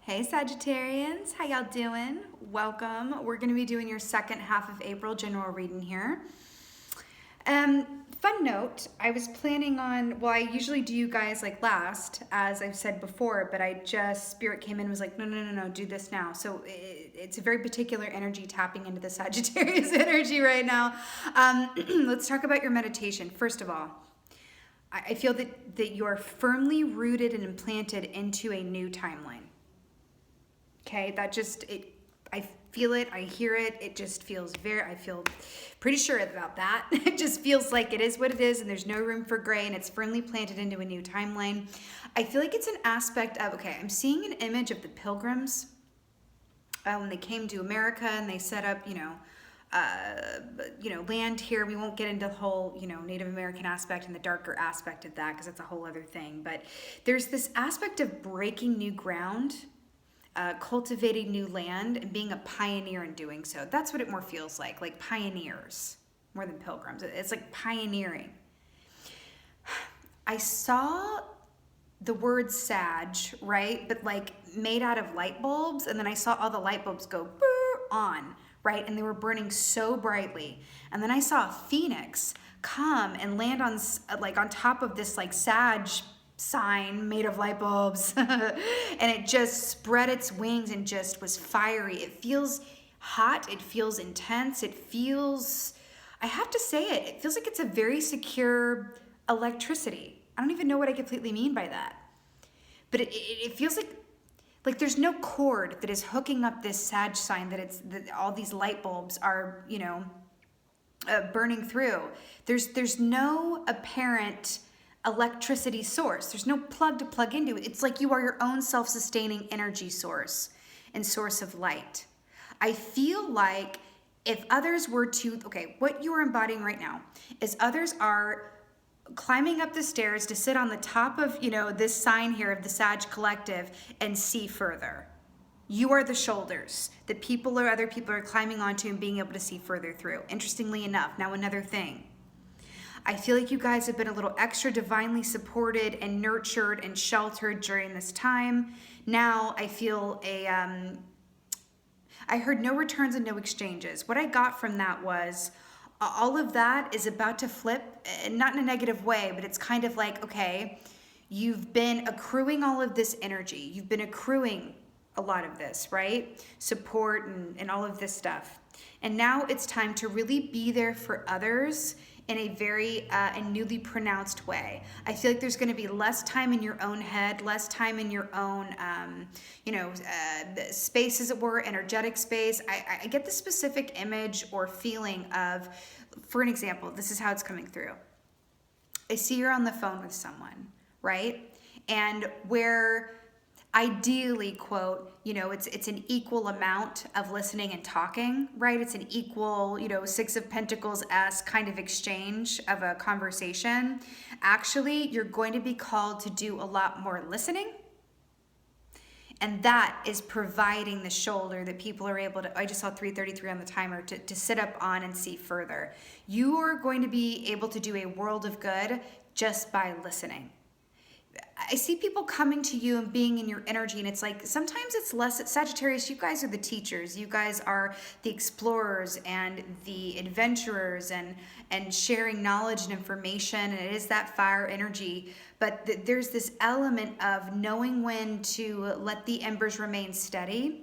Hey Sagittarians, how y'all doing? Welcome. We're going to be doing your second half of April general reading here. Fun note, I was planning on, well, I usually do you guys like last, as I've said before, but Spirit came in and was like, no, do this now. So it's a very particular energy tapping into the Sagittarius energy right now. Let's talk about your meditation. First of all, I feel that you're firmly rooted and implanted into a new timeline. Okay, I feel it, I hear it, it just feels I feel pretty sure about that. It just feels like it is what it is and there's no room for gray and it's firmly planted into a new timeline. I feel like it's an aspect of, okay, I'm seeing an image of the Pilgrims when they came to America and they set up, land here. We won't get into the whole, Native American aspect and the darker aspect of that because that's a whole other thing. But there's this aspect of breaking new ground, cultivating new land and being a pioneer in doing so. That's what it more feels like pioneers more than pilgrims. It's like pioneering. I saw the word Sag, right? But like made out of light bulbs. And then I saw all the light bulbs go on, right? And they were burning so brightly. And then I saw a phoenix come and land on top of this like Sag sign made of light bulbs and it just spread its wings and just was fiery. It feels hot, it feels intense, it feels, I have to say it feels like it's a very secure electricity. I don't even know what I completely mean by that, but it feels like there's no cord that is hooking up this Sag sign that all these light bulbs are burning through. There's no apparent electricity source. There's no plug to plug into. It's like you are your own self-sustaining energy source and source of light. I feel like if others were to, what you are embodying right now is others are climbing up the stairs to sit on the top of, this sign here of the Sag Collective and see further. You are the shoulders that other people are climbing onto and being able to see further through. Interestingly enough, now another thing. I feel like you guys have been a little extra divinely supported and nurtured and sheltered during this time. Now I feel I heard no returns and no exchanges. What I got from that was all of that is about to flip, not in a negative way, but it's kind of like, okay, you've been accruing all of this energy. You've been accruing a lot of this, right? Support and all of this stuff. And now it's time to really be there for others in a very and newly pronounced way. I feel like there's going to be less time in your own head, less time in your own, space, as it were, energetic space. I get the specific image or feeling of, for an example, this is how it's coming through. I see you're on the phone with someone, right? And where ideally, quote, it's an equal amount of listening and talking, right? It's an equal, Six of Pentacles-esque kind of exchange of a conversation. Actually, you're going to be called to do a lot more listening. And that is providing the shoulder that people are able to, I just saw 3:33 on the timer, to sit up on and see further. You are going to be able to do a world of good just by listening. I see people coming to you and being in your energy, and it's like sometimes it's less. Sagittarius, you guys are the teachers, you guys are the explorers and the adventurers and sharing knowledge and information, and it is that fire energy. But there's this element of knowing when to let the embers remain steady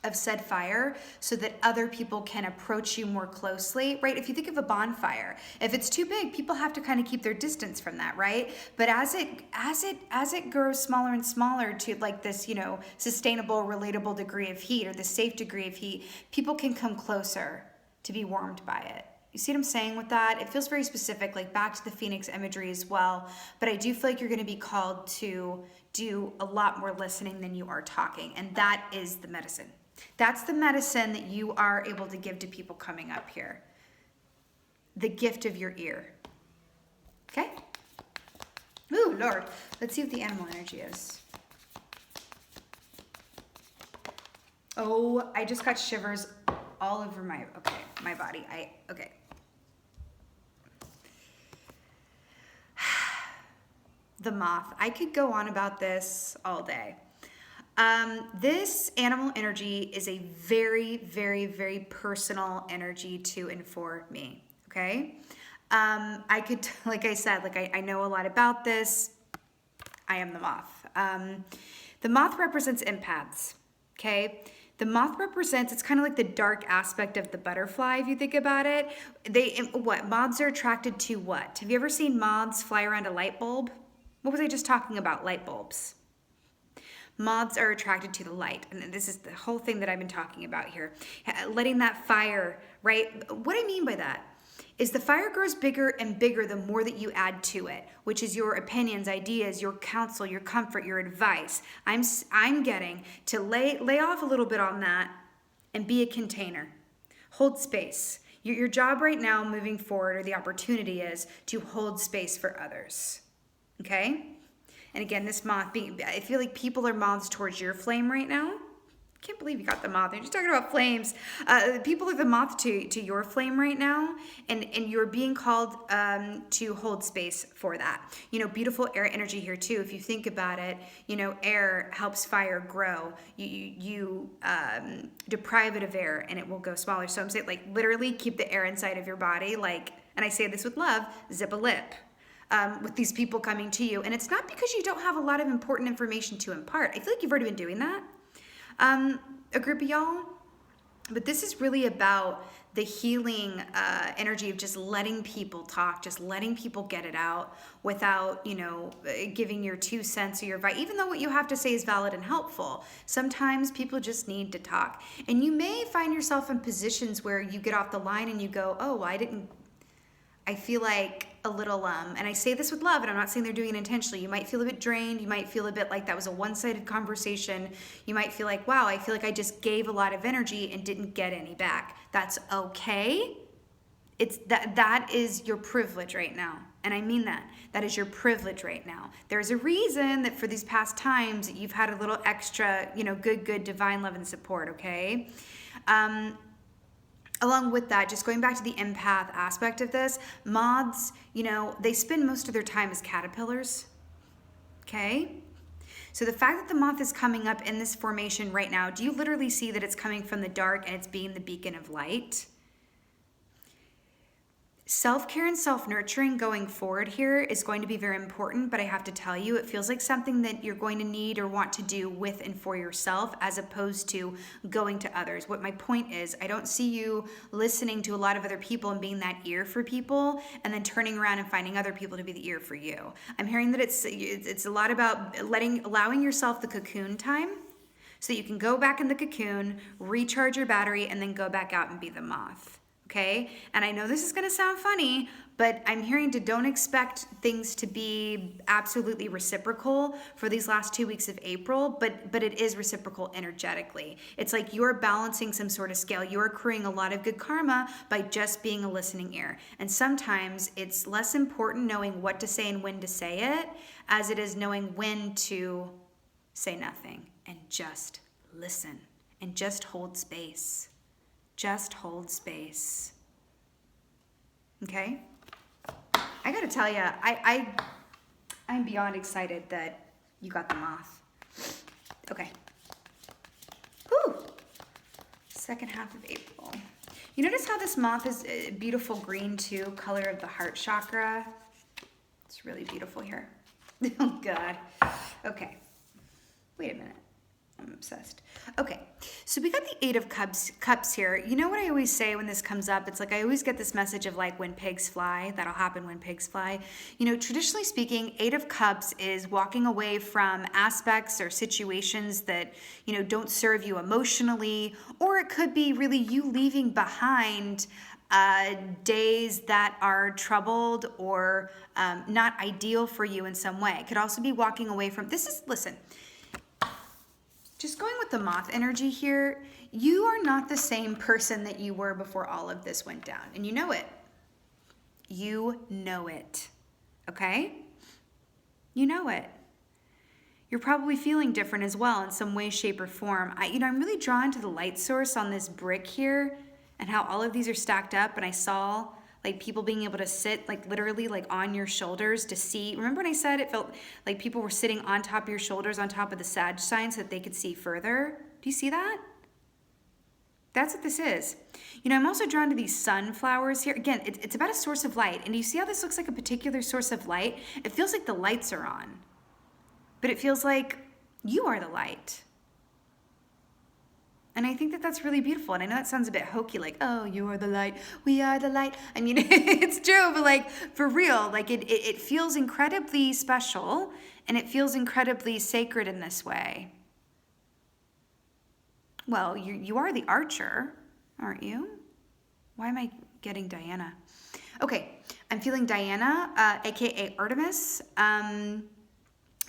of said fire so that other people can approach you more closely, right? If you think of a bonfire, if it's too big, people have to kind of keep their distance from that, right? But as it grows smaller and smaller to like this, sustainable, relatable degree of heat or the safe degree of heat, people can come closer to be warmed by it. You see what I'm saying with that? It feels very specific, like back to the Phoenix imagery as well. But I do feel like you're going to be called to do a lot more listening than you are talking. And that is the medicine. That's the medicine that you are able to give to people coming up here. The gift of your ear. Okay? Ooh, Lord. Let's see what the animal energy is. Oh, I just got shivers all over my body. Okay. The moth. I could go on about this all day. This animal energy is a very, very, very personal energy to and for me, okay? I could, like I said, like I know a lot about this. I am the moth. The moth represents empaths, okay? The moth represents, it's kind of like the dark aspect of the butterfly, if you think about it. Moths are attracted to what? Have you ever seen moths fly around a light bulb? What was I just talking about? Light bulbs. Moths are attracted to the light. And this is the whole thing that I've been talking about here. Letting that fire, right? What I mean by that is the fire grows bigger and bigger the more that you add to it, which is your opinions, ideas, your counsel, your comfort, your advice. I'm getting to lay off a little bit on that and be a container. Hold space. Your job right now moving forward, or the opportunity, is to hold space for others. Okay? And again, this moth I feel like people are moths towards your flame right now. I can't believe you got the moth. You're just talking about flames. People are the moth to your flame right now, and you're being called to hold space for that. You know, beautiful air energy here too. If you think about it, you know, air helps fire grow. You deprive it of air, and it will go smaller. So I'm saying, like, literally keep the air inside of your body. Like, and I say this with love, zip a lip. With these people coming to you. And it's not because you don't have a lot of important information to impart. I feel like you've already been doing that. A group of y'all. But this is really about the healing energy of just letting people talk, just letting people get it out without, you know, giving your 2 cents or your advice. Even though what you have to say is valid and helpful, sometimes people just need to talk. And you may find yourself in positions where you get off the line and you go, oh, I feel like a little, and I say this with love, and I'm not saying they're doing it intentionally. You might feel a bit drained. You might feel a bit like that was a one-sided conversation. You might feel like, wow, I feel like I just gave a lot of energy and didn't get any back. That's okay. It's that is your privilege right now. And I mean that. That is your privilege right now. There's a reason that for these past times you've had a little extra, you know, good divine love and support, okay? Along with that, just going back to the empath aspect of this, moths, you know, they spend most of their time as caterpillars, okay? So the fact that the moth is coming up in this formation right now, do you literally see that it's coming from the dark and it's being the beacon of light? Self-care and self-nurturing going forward here is going to be very important, but I have to tell you, it feels like something that you're going to need or want to do with and for yourself as opposed to going to others. What my point is, I don't see you listening to a lot of other people and being that ear for people and then turning around and finding other people to be the ear for you. I'm hearing that it's a lot about allowing yourself the cocoon time so that you can go back in the cocoon, recharge your battery, and then go back out and be the moth. Okay? And I know this is going to sound funny, but I'm hearing to don't expect things to be absolutely reciprocal for these last 2 weeks of April, but it is reciprocal energetically. It's like you're balancing some sort of scale. You're accruing a lot of good karma by just being a listening ear. And sometimes it's less important knowing what to say and when to say it as it is knowing when to say nothing and just listen and just hold space. Just hold space. Okay? I gotta tell you, I'm beyond excited that you got the moth. Okay. Whew. Second half of April. You notice how this moth is a beautiful green too, color of the heart chakra? It's really beautiful here. Oh God. Okay. Wait a minute. I'm obsessed. Okay, so we got the 8 of Cups here. You know what I always say when this comes up? It's like I always get this message of like when pigs fly. That'll happen when pigs fly. You know, traditionally speaking, 8 of Cups is walking away from aspects or situations that, you know, don't serve you emotionally, or it could be really you leaving behind days that are troubled or not ideal for you in some way. It could also be walking away from, listen, just going with the moth energy here, you are not the same person that you were before all of this went down. And you know it. You know it. Okay? You know it. You're probably feeling different as well in some way, shape, or form. I'm really drawn to the light source on this brick here and how all of these are stacked up. And I saw like people being able to sit like literally like on your shoulders to see. Remember when I said it felt like people were sitting on top of your shoulders on top of the Sag sign so that they could see further? Do you see that? That's what this is. You know, I'm also drawn to these sunflowers here. Again, it's about a source of light. And do you see how this looks like a particular source of light? It feels like the lights are on, but it feels like you are the light. And I think that that's really beautiful. And I know that sounds a bit hokey, like, oh, you are the light, we are the light. I mean, it's true, but like for real, like it feels incredibly special and it feels incredibly sacred in this way. Well, you are the archer, aren't you? Why am I getting Diana? Okay, I'm feeling Diana, aka Artemis,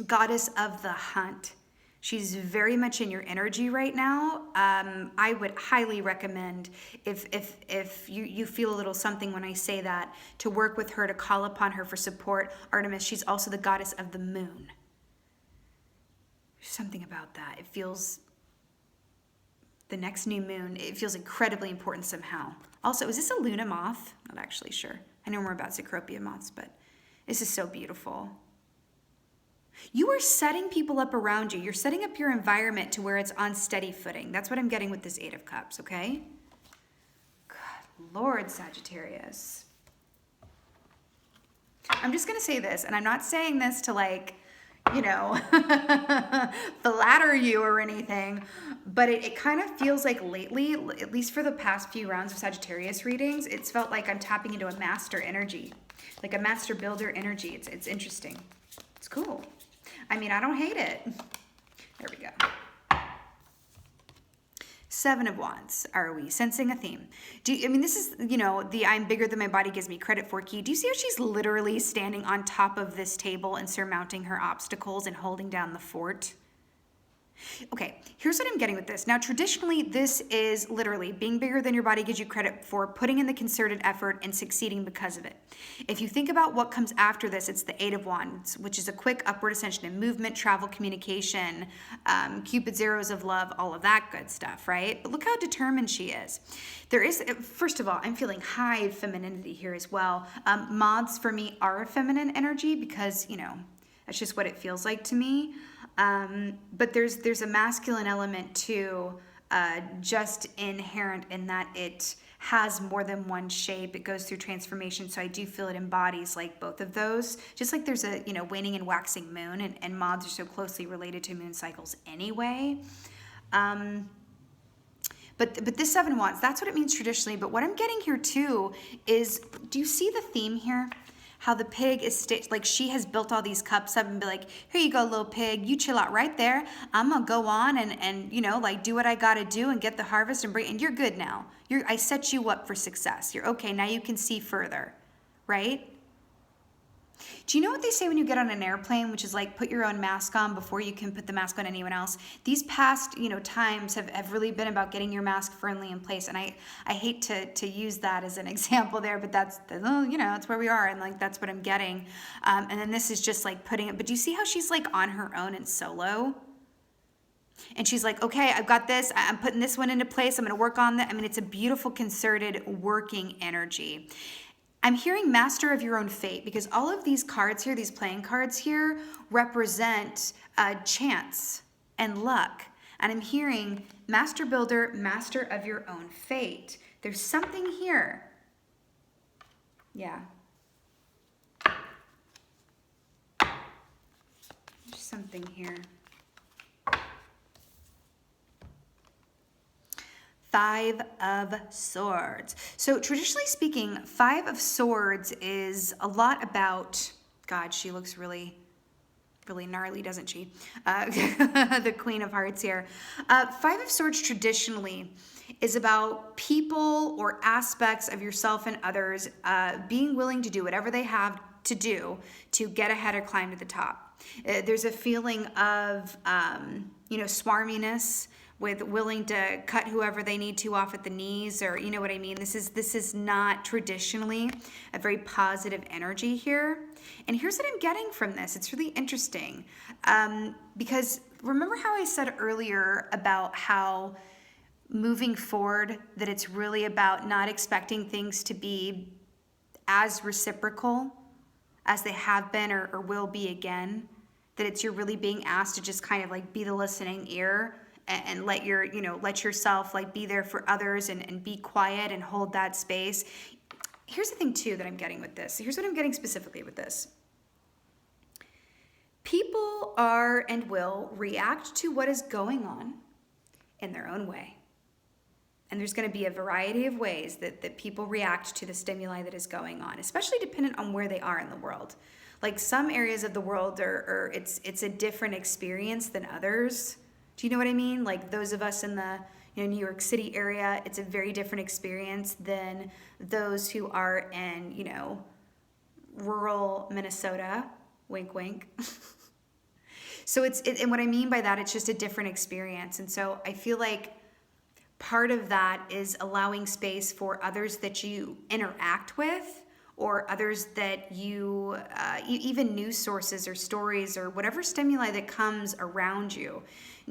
goddess of the hunt. She's very much in your energy right now. I would highly recommend if you feel a little something when I say that, to work with her, to call upon her for support. Artemis, she's also the goddess of the moon. There's something about that. It feels, the next new moon, it feels incredibly important somehow. Also, is this a Luna moth? Not actually sure. I know more about Cecropia moths, but this is so beautiful. You are setting people up around you. You're setting up your environment to where it's on steady footing. That's what I'm getting with this 8 of Cups, okay? Good Lord, Sagittarius. I'm just going to say this, and I'm not saying this to like, you know, flatter you or anything, but it kind of feels like lately, at least for the past few rounds of Sagittarius readings, it's felt like I'm tapping into a master energy, like a master builder energy. It's interesting. It's cool. I mean, I don't hate it. There we go. 7 of Wands. Are we sensing a theme? I mean, this is, you know, the I'm bigger than my body gives me credit for key. Do you see how she's literally standing on top of this table and surmounting her obstacles and holding down the fort? Okay, here's what I'm getting with this. Now, traditionally, this is literally being bigger than your body gives you credit for, putting in the concerted effort and succeeding because of it. If you think about what comes after this, it's the 8 of Wands, which is a quick upward ascension in movement, travel, communication, Cupid's arrows of love, all of that good stuff, right? But look how determined she is. There is, first of all, I'm feeling high femininity here as well. Moths for me are a feminine energy because, you know, that's just what it feels like to me. But there's a masculine element too, just inherent in that it has more than one shape. It goes through transformation. So I do feel it embodies like both of those, just like there's a, you know, waning and waxing moon, and moths are so closely related to moon cycles anyway. But this 7 of Wands, that's what it means traditionally. But what I'm getting here too is, do you see the theme here? How the pig is like she has built all these cups up and be like, here you go, little pig, you chill out right there. I'm gonna go on and you know, like do what I gotta do and get the harvest and bring, and you're good now. I set you up for success. You're okay, now you can see further, right? Do you know what they say when you get on an airplane, which is like put your own mask on before you can put the mask on anyone else? These past, you know, times have really been about getting your mask firmly in place. And I hate to use that as an example there, but that's, you know, that's where we are. And like, that's what I'm getting. And then this is just like putting it, but do you see how she's like on her own and solo? And she's like, okay, I've got this. I'm putting this one into place. I'm going to work on that. I mean, it's a beautiful, concerted working energy. I'm hearing master of your own fate because all of these cards here, these playing cards here, represent chance and luck. And I'm hearing master builder, master of your own fate. There's something here. Yeah. There's something here. 5 of Swords. So traditionally speaking, 5 of Swords is a lot about, God, she looks really gnarly, doesn't she? The Queen of Hearts here. 5 of Swords traditionally is about people or aspects of yourself and others being willing to do whatever they have to do to get ahead or climb to the top. There's a feeling of, you know, swarminess, with willing to cut whoever they need to off at the knees, or you know what I mean. This is not traditionally a very positive energy here. And here's what I'm getting from this. It's really interesting because remember how I said earlier about how moving forward, that it's really about not expecting things to be as reciprocal as they have been or will be again, that it's you're really being asked to just kind of like be the listening ear and let your, let yourself like be there for others and be quiet and hold that space. Here's the thing too that I'm getting with this. Here's what I'm getting specifically with this. People are and will react to what is going on in their own way. And there's going to be a variety of ways that people react to the stimuli that is going on, especially dependent on where they are in the world. Like some areas of the world it's a different experience than others. Do you know what I mean? Like those of us in the New York City area, it's a very different experience than those who are in, rural Minnesota. Wink, wink. So and what I mean by that, it's just a different experience. And so I feel like part of that is allowing space for others that you interact with, or others that you even news sources or stories or whatever stimuli that comes around you.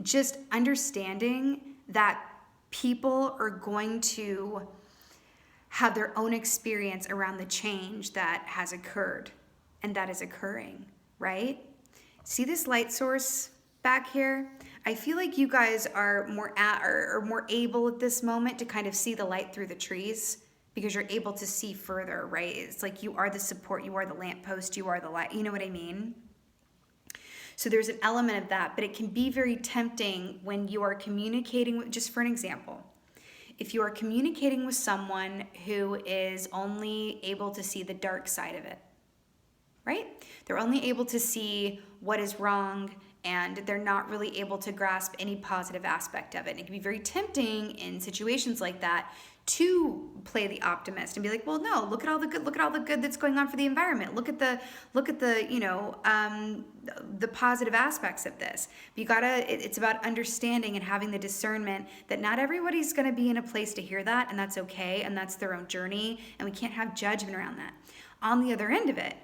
Just understanding that people are going to have their own experience around the change that has occurred and that is occurring, right? See this light source back here? I feel like you guys are more able at this moment to kind of see the light through the trees because you're able to see further, right? It's like you are the support, you are the lamppost, you are the light. You know what I mean? So there's an element of that, but it can be very tempting when you are communicating with, just for an example, if you are communicating with someone who is only able to see the dark side of it, right? They're only able to see what is wrong and they're not really able to grasp any positive aspect of it. And it can be very tempting in situations like that to play the optimist and be like, well, no, look at all the good that's going on for the environment. Look at the the positive aspects of this. But it's about understanding and having the discernment that not everybody's going to be in a place to hear that, and that's okay, and that's their own journey, and we can't have judgment around that. On the other end of it,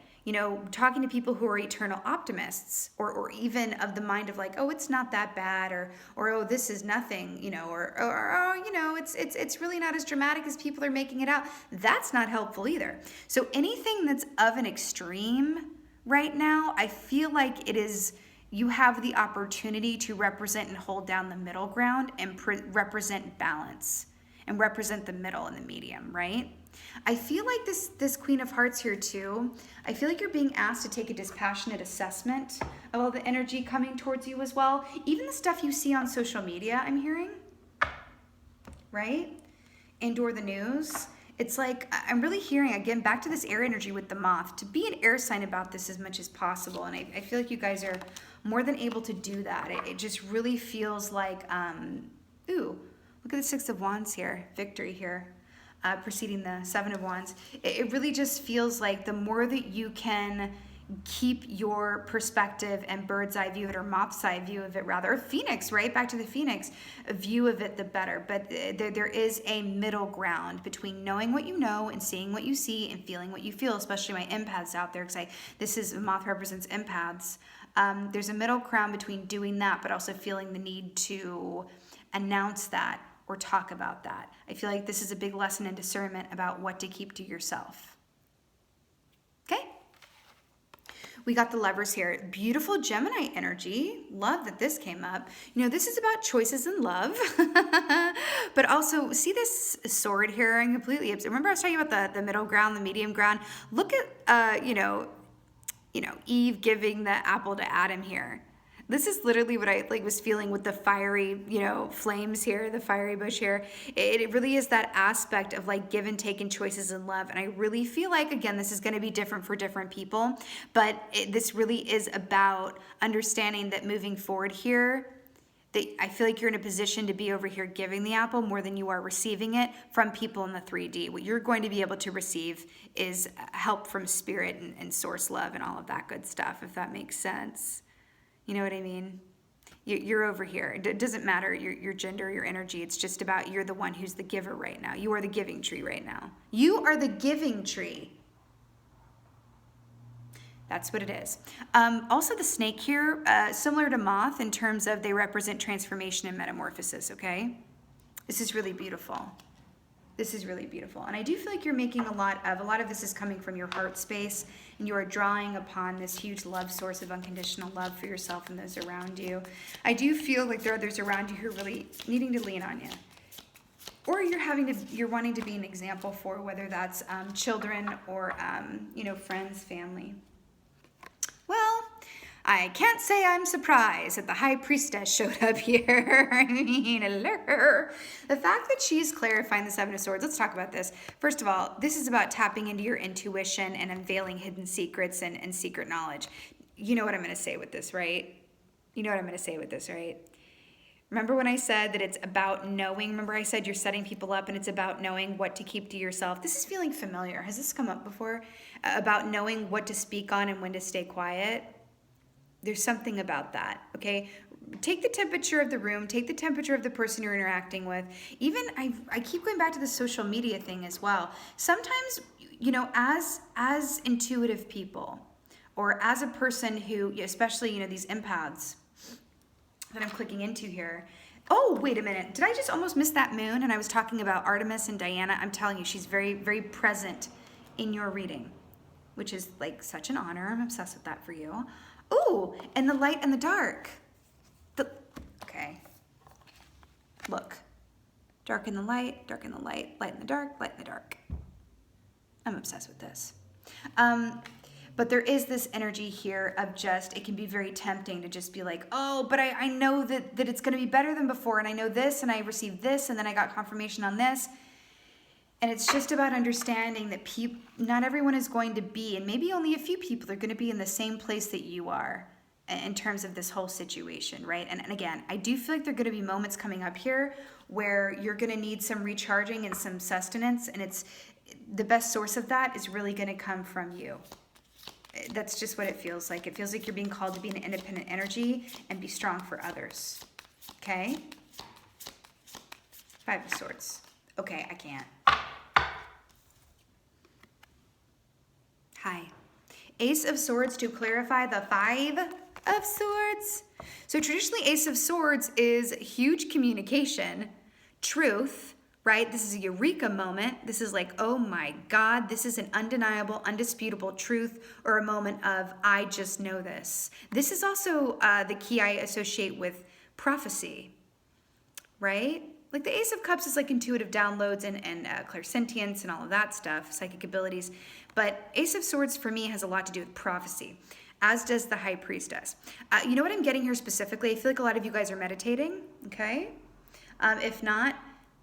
talking to people who are eternal optimists or even of the mind of like, oh, it's not that bad or oh, this is nothing, or oh, it's really not as dramatic as people are making it out. That's not helpful either. So anything that's of an extreme right now, I feel like you have the opportunity to represent and hold down the middle ground and represent balance and represent the middle and the medium, right? I feel like this Queen of Hearts here too, I feel like you're being asked to take a dispassionate assessment of all the energy coming towards you as well. Even the stuff you see on social media, I'm hearing, right? And/or the news. It's like, I'm really hearing, again, back to this air energy with the moth, to be an air sign about this as much as possible. And I feel like you guys are more than able to do that. It just really feels like, ooh, look at the Six of Wands here, victory here. Preceding the Seven of Wands. It really just feels like the more that you can keep your perspective and bird's eye view of it, or moth's eye view of it rather, or phoenix, right? Back to the phoenix view of it, the better. But there is a middle ground between knowing what you know and seeing what you see and feeling what you feel, especially my empaths out there, because moth represents empaths. There's a middle ground between doing that, but also feeling the need to announce that or talk about that. I feel like this is a big lesson in discernment about what to keep to yourself. Okay? We got the Lovers here. Beautiful Gemini energy. Love that this came up. This is about choices in love. But also, see this sword here? I'm completely upset. Remember I was talking about the middle ground, the medium ground? Look at, Eve giving the apple to Adam here. This is literally what I was feeling with the fiery, flames here, the fiery bush here. It really is that aspect of give and take and choices in love. And I really feel like, again, this is going to be different for different people, but this really is about understanding that moving forward here, that I feel like you're in a position to be over here giving the apple more than you are receiving it from people in the 3D. What you're going to be able to receive is help from spirit and source love and all of that good stuff, if that makes sense. You know what I mean? You're over here. It doesn't matter your gender, your energy. It's just about you're the one who's the giver right now. You are the giving tree right now. You are the giving tree. That's what it is. Also, the snake here, similar to moth in terms of they represent transformation and metamorphosis, okay? This is really beautiful. This is really beautiful. And I do feel like you're making a lot of this is coming from your heart space, and you are drawing upon this huge love source of unconditional love for yourself and those around you. I do feel like there are others around you who are really needing to lean on you. Or you're wanting to be an example for, whether that's children or, friends, family. Well, I can't say I'm surprised that the High Priestess showed up here. I mean, the fact that she's clarifying the Seven of Swords, let's talk about this. First of all, this is about tapping into your intuition and unveiling hidden secrets and secret knowledge. You know what I'm going to say with this, right? Remember when I said that it's about knowing? Remember I said you're setting people up and it's about knowing what to keep to yourself? This is feeling familiar. Has this come up before? About knowing what to speak on and when to stay quiet? There's something about that, okay? Take the temperature of the room, take the temperature of the person you're interacting with. Even, I keep going back to the social media thing as well. Sometimes, as intuitive people, or as a person who, especially, these empaths that I'm clicking into here. Oh, wait a minute. Did I just almost miss that moon? And I was talking about Artemis and Diana. I'm telling you, she's very, very present in your reading, which is like such an honor. I'm obsessed with that for you. Ooh, and the light and the dark. Okay. Look. Dark in the light, light in the dark, light in the dark. I'm obsessed with this. But there is this energy here of just, it can be very tempting to just be like, oh, but I know that it's going to be better than before, and I know this, and I received this, and then I got confirmation on this. And it's just about understanding that not everyone is going to be, and maybe only a few people are going to be in the same place that you are in terms of this whole situation, right? And again, I do feel like there are going to be moments coming up here where you're going to need some recharging and some sustenance, and the best source of that is really going to come from you. That's just what it feels like. It feels like you're being called to be an independent energy and be strong for others. Okay? Five of Swords. Okay, I can't. Hi. Ace of Swords to clarify the Five of Swords. So traditionally, Ace of Swords is huge communication, truth, right? This is a eureka moment. This is like, oh my God, this is an undeniable, undisputable truth, or a moment of, I just know this. This is also the key I associate with prophecy, right? Like the Ace of Cups is like intuitive downloads and clairsentience and all of that stuff, psychic abilities. But Ace of Swords for me has a lot to do with prophecy, as does the High Priestess. You know what I'm getting here specifically? I feel like a lot of you guys are meditating, okay? If not,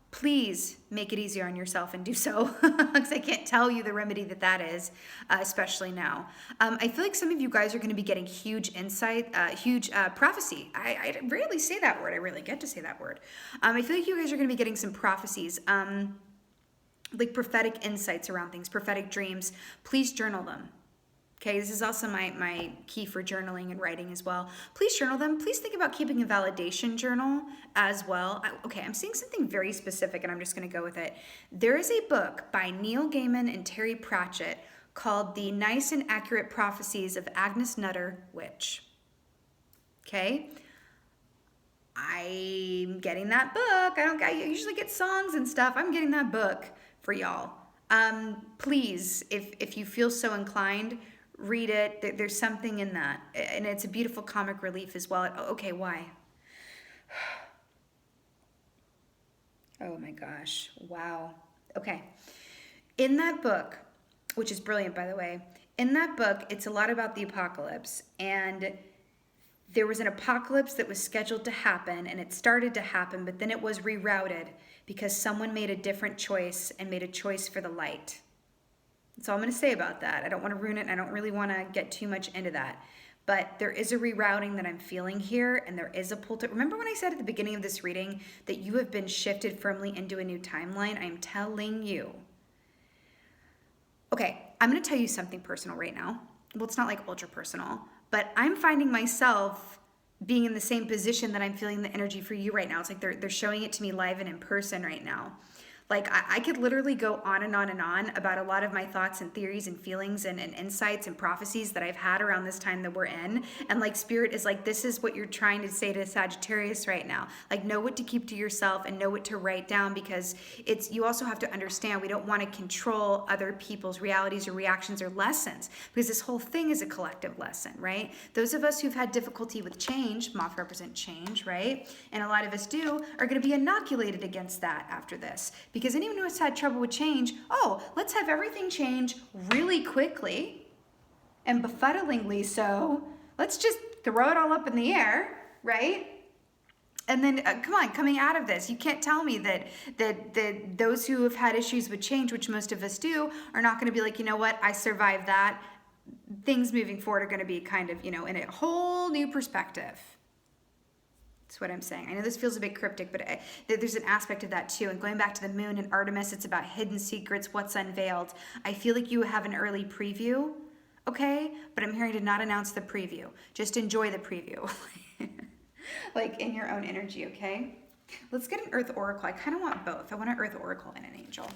please make it easier on yourself and do so, because I can't tell you the remedy that is, especially now. I feel like some of you guys are going to be getting huge insight, huge prophecy. I rarely say that word. I rarely get to say that word. I feel like you guys are going to be getting some prophecies, like prophetic insights around things, prophetic dreams. Please journal them. Okay, this is also my key for journaling and writing as well. Please journal them. Please think about keeping a validation journal as well. Okay, I'm seeing something very specific and I'm just going to go with it. There is a book by Neil Gaiman and Terry Pratchett called The Nice and Accurate Prophecies of Agnes Nutter, Witch. Okay? I'm getting that book. I usually get songs and stuff. I'm getting that book for y'all. Please, if you feel so inclined, read it. There's something in that. And it's a beautiful comic relief as well. Okay, why? Oh my gosh. Wow. Okay. In that book, which is brilliant, by the way, in that book, it's a lot about the apocalypse. And there was an apocalypse that was scheduled to happen, and it started to happen, but then it was rerouted because someone made a different choice and made a choice for the light. That's all I'm going to say about that. I don't want to ruin it, and I don't really want to get too much into that. But there is a rerouting that I'm feeling here, and there is a pull to... Remember when I said at the beginning of this reading that you have been shifted firmly into a new timeline? I'm telling you. Okay, I'm going to tell you something personal right now. Well, it's not like ultra personal, but I'm finding myself being in the same position that I'm feeling the energy for you right now. It's like they're showing it to me live and in person right now. Like I could literally go on and on and on about a lot of my thoughts and theories and feelings and insights and prophecies that I've had around this time that we're in. And like Spirit is like, this is what you're trying to say to Sagittarius right now. Like, know what to keep to yourself and know what to write down, because you also have to understand we don't want to control other people's realities or reactions or lessons, because this whole thing is a collective lesson, right? Those of us who've had difficulty with change, moth represent change, right? And a lot of us do, are going to be inoculated against that after this. Because anyone who has had trouble with change, oh, let's have everything change really quickly and befuddlingly so. Let's just throw it all up in the air, right? And then, come on, coming out of this, you can't tell me that those who have had issues with change, which most of us do, are not going to be like, you know what, I survived that. Things moving forward are going to be kind of, in a whole new perspective. That's what I'm saying. I know this feels a bit cryptic, but there's an aspect of that too. And going back to the moon and Artemis, it's about hidden secrets, what's unveiled. I feel like you have an early preview, okay? But I'm hearing to not announce the preview. Just enjoy the preview. Like in your own energy, okay? Let's get an Earth Oracle. I kind of want both. I want an Earth Oracle and an Angel.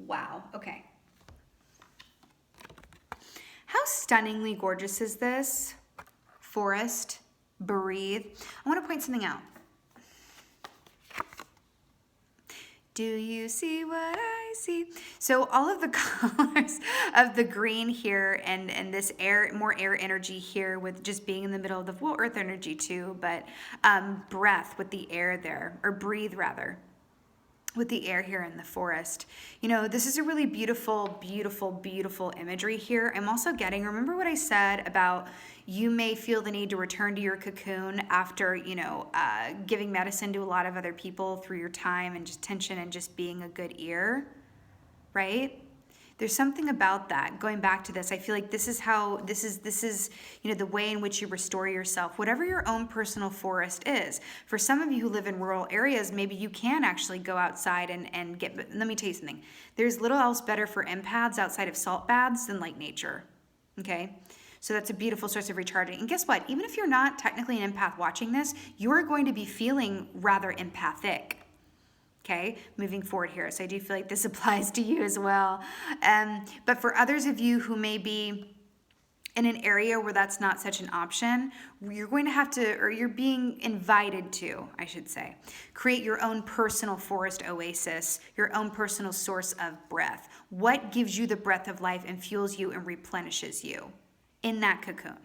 Wow, okay. How stunningly gorgeous is this? Forest, breathe. I want to point something out. Do you see what I see? So all of the colors of the green here and this air, more air energy here with just being in the middle of the, well, earth energy too, but breath with the air there, or breathe rather, with the air here in the forest. This is a really beautiful, beautiful, beautiful imagery here. I'm also getting, remember what I said about you may feel the need to return to your cocoon after, giving medicine to a lot of other people through your time and just tension and just being a good ear, right? There's something about that. Going back to this, I feel like this is the way in which you restore yourself, whatever your own personal forest is. For some of you who live in rural areas, maybe you can actually go outside and get, but let me tell you something. There's little else better for empaths outside of salt baths than like nature, okay? So that's a beautiful source of recharging. And guess what? Even if you're not technically an empath watching this, you're going to be feeling rather empathic. Okay, moving forward here. So I do feel like this applies to you as well. But for others of you who may be in an area where that's not such an option, you're going to have to, or you're being invited to, I should say, create your own personal forest oasis, your own personal source of breath. What gives you the breath of life and fuels you and replenishes you in that cocoon?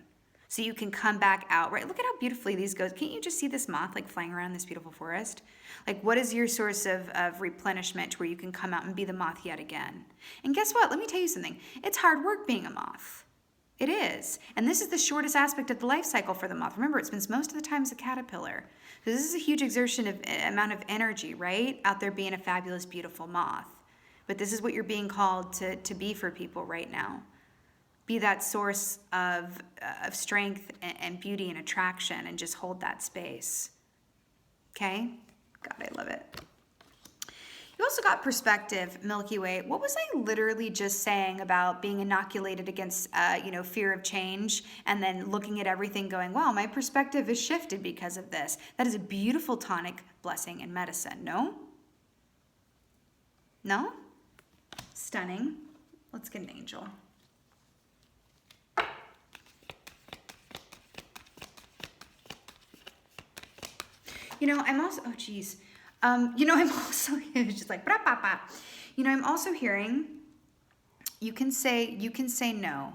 So you can come back out, right? Look at how beautifully these go. Can't you just see this moth like flying around this beautiful forest? Like, what is your source of replenishment where you can come out and be the moth yet again? And guess what? Let me tell you something. It's hard work being a moth. It is. And this is the shortest aspect of the life cycle for the moth. Remember, it spends most of the time as a caterpillar. So this is a huge exertion of amount of energy, right? Out there being a fabulous, beautiful moth. But this is what you're being called to be for people right now. Be that source of strength and beauty and attraction, and just hold that space. Okay? God, I love it. You also got perspective, Milky Way. What was I literally just saying about being inoculated against, fear of change, and then looking at everything going, wow, my perspective is shifted because of this. That is a beautiful tonic, blessing, and medicine. No? No? Stunning. Let's get an angel. I'm also, oh geez. I'm also, it's just like, I'm also hearing, you can say no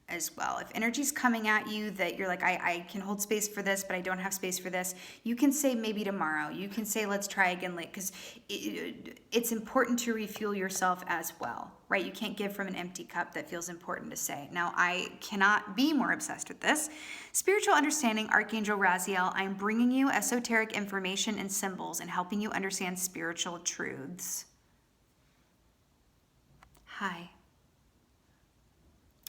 as well. If energy's coming at you that you're like, I can hold space for this, but I don't have space for this, you can say maybe tomorrow. You can say, let's try again late, because it's important to refuel yourself as well, right? You can't give from an empty cup. That feels important to say. Now, I cannot be more obsessed with this. Spiritual understanding, Archangel Raziel, I'm bringing you esoteric information and symbols and helping you understand spiritual truths. Hi.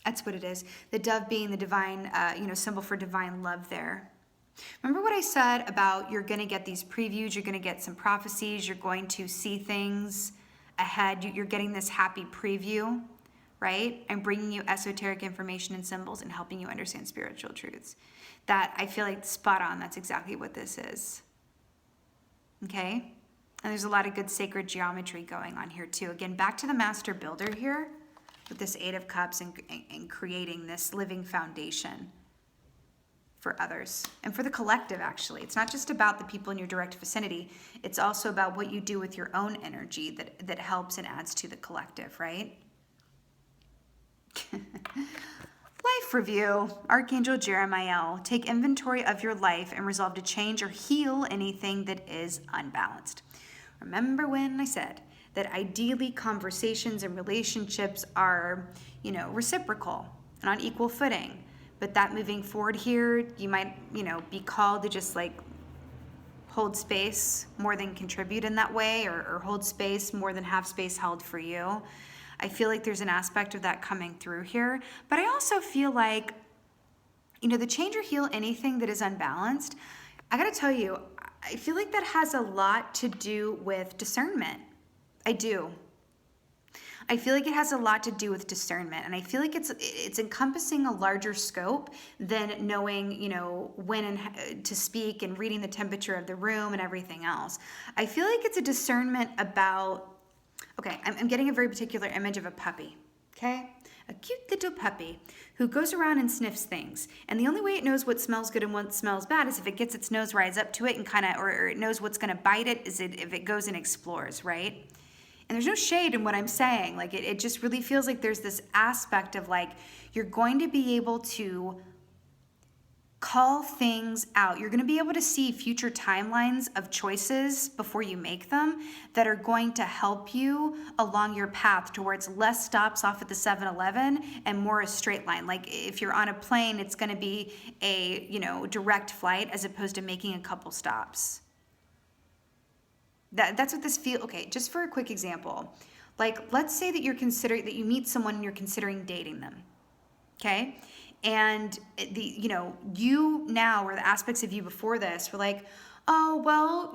That's what it is. The dove being the divine, symbol for divine love there. Remember what I said about you're going to get these previews, you're going to get some prophecies, you're going to see things ahead. You're getting this happy preview, right? I'm bringing you esoteric information and symbols and helping you understand spiritual truths. That, I feel like, spot on. That's exactly what this is. Okay? And there's a lot of good sacred geometry going on here too. Again, back to the master builder here with this Eight of Cups and creating this living foundation for others and for the collective, actually. It's not just about the people in your direct vicinity. It's also about what you do with your own energy that helps and adds to the collective, right? Life review. Archangel Jeremiah. Take inventory of your life and resolve to change or heal anything that is unbalanced. Remember when I said that ideally conversations and relationships are, reciprocal and on equal footing. But that moving forward here, you might, be called to just like hold space more than contribute in that way, or hold space more than have space held for you. I feel like there's an aspect of that coming through here. But I also feel like, the change or heal anything that is unbalanced, I gotta tell you, I feel like that has a lot to do with discernment. I do. I feel like it has a lot to do with discernment, and I feel like it's encompassing a larger scope than knowing, when to speak and reading the temperature of the room and everything else. I feel like it's a discernment about, okay, I'm getting a very particular image of a puppy, okay? A cute little puppy who goes around and sniffs things. And the only way it knows what smells good and what smells bad is if it gets its nose right up to it and or it knows what's gonna bite it, if it goes and explores, right? And there's no shade in what I'm saying. Like it just really feels like there's this aspect of like, you're going to be able to call things out. You're going to be able to see future timelines of choices before you make them that are going to help you along your path towards less stops off at the 7-Eleven and more a straight line. Like if you're on a plane, it's going to be a, direct flight as opposed to making a couple stops. That's what this feels. Okay, just for a quick example, like let's say that you meet someone and you're considering dating them. Okay? And you now, or the aspects of you before this were like, oh, well,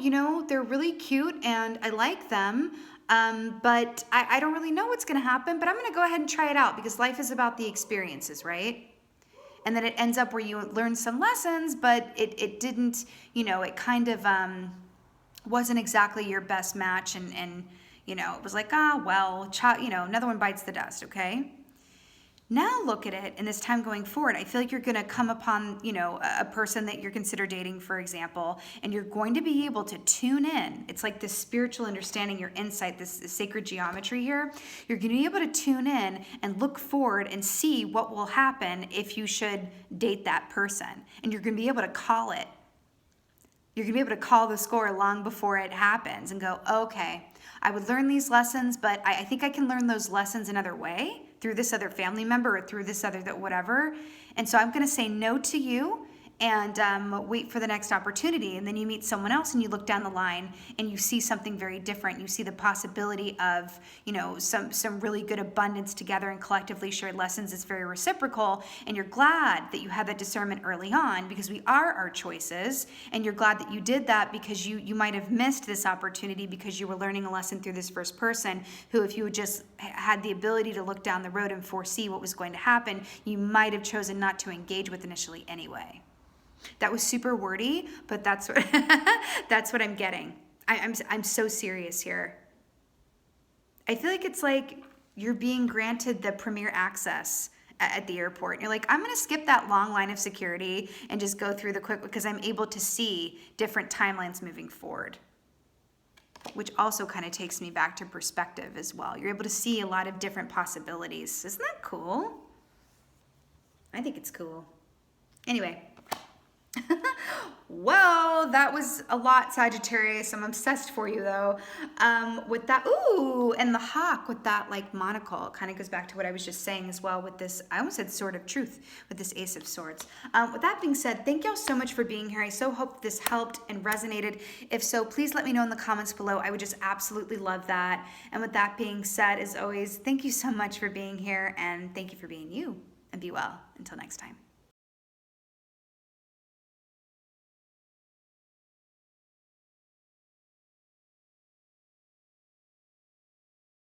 they're really cute and I like them, but I don't really know what's going to happen, but I'm going to go ahead and try it out because life is about the experiences, right? And then it ends up where you learn some lessons, but it didn't, it kind of wasn't exactly your best match. And it was like, another one bites the dust, okay? Now look at it in this time going forward. I feel like you're going to come upon, a person that you're consider dating, for example, and you're going to be able to tune in. It's like this spiritual understanding, your insight, this sacred geometry here. You're going to be able to tune in and look forward and see what will happen if you should date that person. And you're going to be able to call it. You're going to be able to call the score long before it happens and go, okay, I would learn these lessons, but I think I can learn those lessons another way, through this other family member or through this other whatever. And so I'm going to say no to you and wait for the next opportunity. And then you meet someone else and you look down the line and you see something very different. You see the possibility of, some really good abundance together and collectively shared lessons. It's very reciprocal. And you're glad that you had that discernment early on because we are our choices. And you're glad that you did that because you might have missed this opportunity because you were learning a lesson through this first person who, if you had just had the ability to look down the road and foresee what was going to happen, you might have chosen not to engage with initially anyway. That was super wordy, but that's what that's what I'm getting. I'm so serious here. I feel like it's like you're being granted the premier access at the airport. You're like, I'm going to skip that long line of security and just go through the quick because I'm able to see different timelines moving forward, which also kind of takes me back to perspective as well. You're able to see a lot of different possibilities. Isn't that cool? I think it's cool. Anyway. Whoa, that was a lot, Sagittarius. I'm obsessed for you though. With that, ooh, and the hawk with that like monocle, it kind of goes back to what I was just saying as well with this, I almost said sword of truth with this Ace of Swords. With that being said, thank y'all so much for being here. I so hope this helped and resonated. If so, please let me know in the comments below. I would just absolutely love that. And with that being said, as always, thank you so much for being here and thank you for being you, and be well until next time.